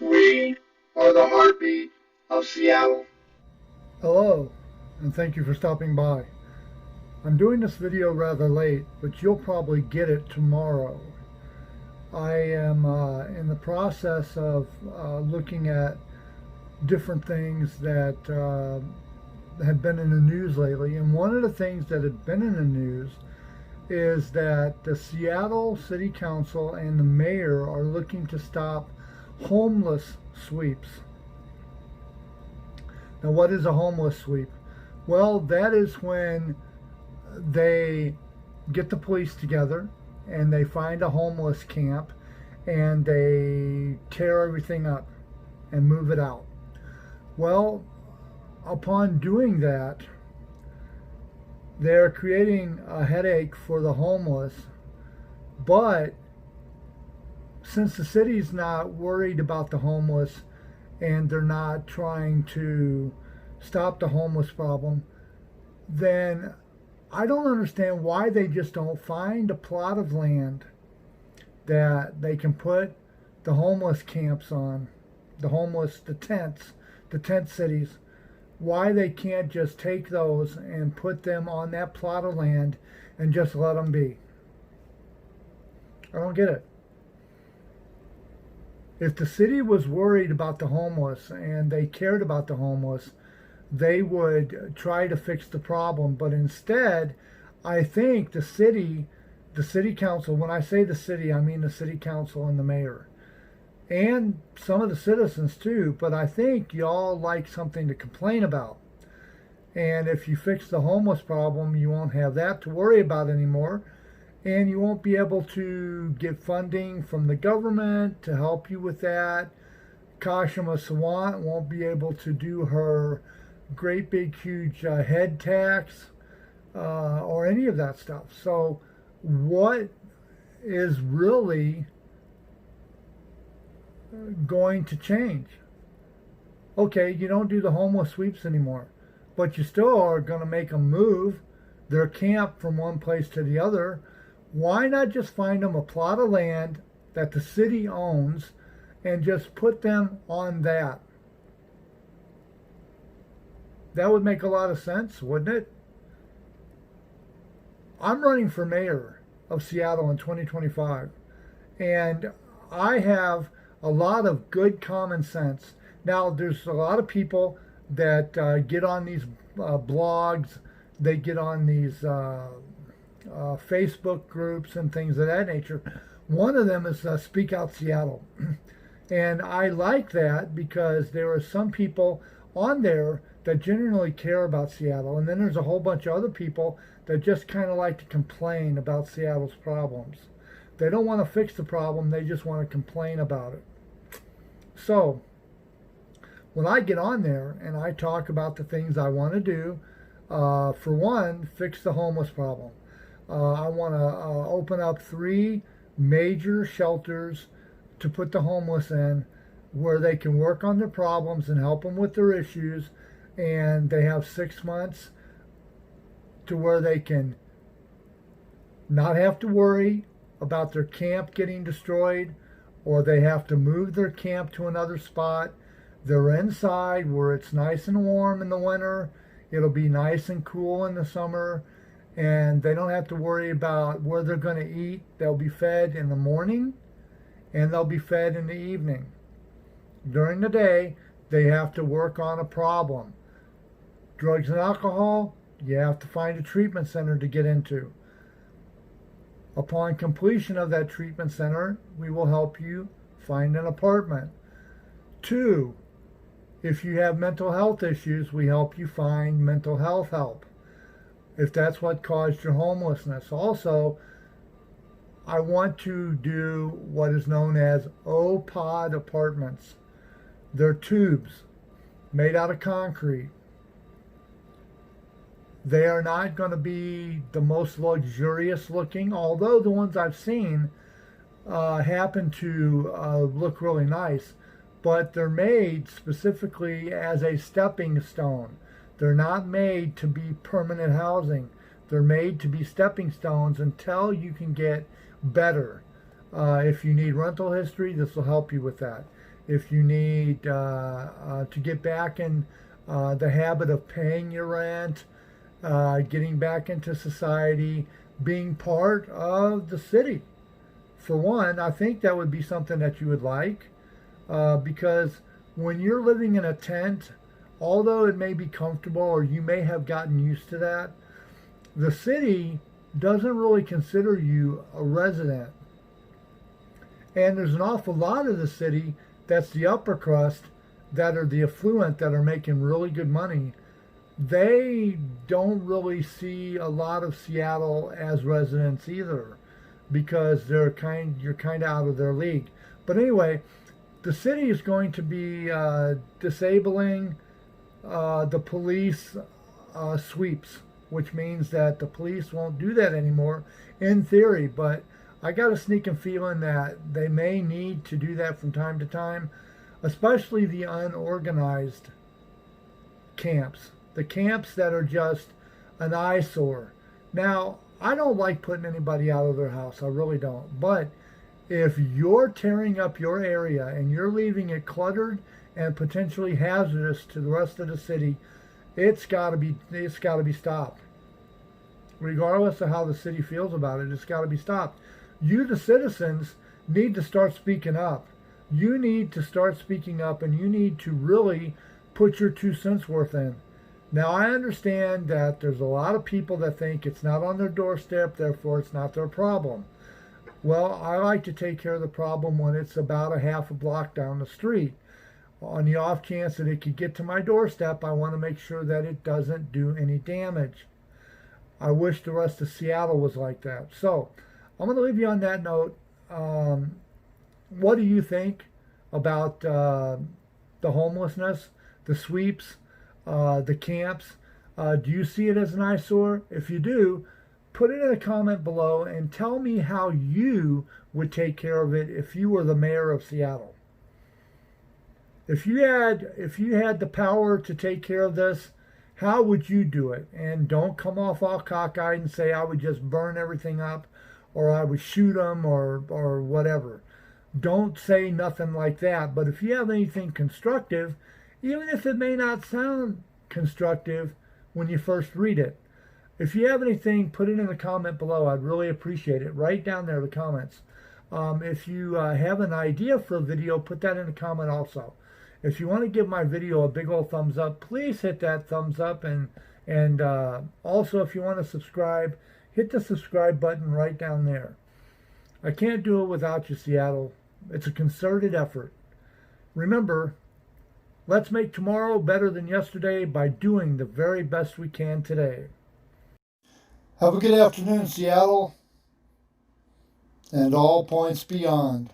We are the heartbeat of Seattle. Hello, and thank you for stopping by. I'm doing this video rather late, but you'll probably get it tomorrow. I am in the process of looking at different things that have been in the news lately, and one of the things that have been in the news is that the Seattle City Council and the mayor are looking to stop homeless sweeps. Now, what is a homeless sweep? Well, that is when they get the police together and they find a homeless camp and they tear everything up and move it out. Well, upon doing that, they're creating a headache for the homeless, but since the city's not worried about the homeless and they're not trying to stop the homeless problem, then I don't understand why they just don't find a plot of land that they can put the homeless camps on, the tent cities. Why they can't just take those and put them on that plot of land and just let them be. I don't get it. If the city was worried about the homeless and they cared about the homeless, they would try to fix the problem. But instead, I think the city council, when I say the city, I mean the city council and the mayor, and some of the citizens too, but I think y'all like something to complain about. And if you fix the homeless problem, you won't have that to worry about anymore. And you won't be able to get funding from the government to help you with that. Kashima Sawant won't be able to do her great big huge head tax or any of that stuff. So what is really going to change? Okay, you don't do the homeless sweeps anymore, but you still are going to make them move their camp from one place to the other. Why not just find them a plot of land that the city owns and just put them on that? That would make a lot of sense, wouldn't it? I'm running for mayor of Seattle in 2025, and I have a lot of good common sense. Now, there's a lot of people that get on these blogs, they get on these Facebook groups and things of that nature. One of them is Speak Out Seattle. And I like that because there are some people on there that genuinely care about Seattle. And then there's a whole bunch of other people that just kind of like to complain about Seattle's problems. They don't want to fix the problem, they just want to complain about it. So, when I get on there and I talk about the things I want to do, for one, fix the homeless problem. I want to open up 3 major shelters to put the homeless in where they can work on their problems and help them with their issues. And they have 6 months to where they can not have to worry about their camp getting destroyed or they have to move their camp to another spot. They're inside where it's nice and warm in the winter. It'll be nice and cool in the summer. And they don't have to worry about where they're going to eat. They'll be fed in the morning and they'll be fed in the evening. During the day, they have to work on a problem. Drugs and alcohol, you have to find a treatment center to get into. Upon completion of that treatment center, we will help you find an apartment. 2, if you have mental health issues, we help you find mental health help, if that's what caused your homelessness. Also, I want to do what is known as O-Pod apartments. They're tubes made out of concrete. They are not going to be the most luxurious looking, although the ones I've seen happen to look really nice, but they're made specifically as a stepping stone. They're not made to be permanent housing. They're made to be stepping stones until you can get better. If you need rental history, this will help you with that. if you need to get back in the habit of paying your rent, getting back into society, being part of the city. For one, I think that would be something that you would like, because when you're living in a tent, although it may be comfortable or you may have gotten used to that, the city doesn't really consider you a resident. And there's an awful lot of the city that's the upper crust, that are the affluent, that are making really good money. They don't really see a lot of Seattle as residents either, because you're kind of out of their league. But anyway, the city is going to be disabling the police sweeps, which means that the police won't do that anymore in theory. But I got a sneaking feeling that they may need to do that from time to time, especially the unorganized camps, the camps that are just an eyesore. Now, I don't like putting anybody out of their house. I really don't. But if you're tearing up your area and you're leaving it cluttered and potentially hazardous to the rest of the city, it's got to be stopped. Regardless of how the city feels about it, it's got to be stopped. You, the citizens, need to start speaking up. You need to start speaking up, and you need to really put your 2 cents worth in. Now, I understand that there's a lot of people that think it's not on their doorstep, therefore it's not their problem. Well, I like to take care of the problem when it's about a half a block down the street. On the off chance that it could get to my doorstep, I want to make sure that it doesn't do any damage. I wish the rest of Seattle was like that. So, I'm going to leave you on that note. What do you think about the homelessness, the sweeps, the camps? Do you see it as an eyesore? If you do, put it in a comment below and tell me how you would take care of it if you were the mayor of Seattle. If you had the power to take care of this, how would you do it? And don't come off all cockeyed and say I would just burn everything up, or I would shoot them, or whatever. Don't say nothing like that. But if you have anything constructive, even if it may not sound constructive when you first read it, if you have anything, put it in the comment below. I'd really appreciate it. Write down there the comments. If you have an idea for a video, put that in the comment also. If you want to give my video a big old thumbs up, please hit that thumbs up. And also, if you want to subscribe, hit the subscribe button right down there. I can't do it without you, Seattle. It's a concerted effort. Remember, let's make tomorrow better than yesterday by doing the very best we can today. Have a good afternoon, Seattle, and all points beyond.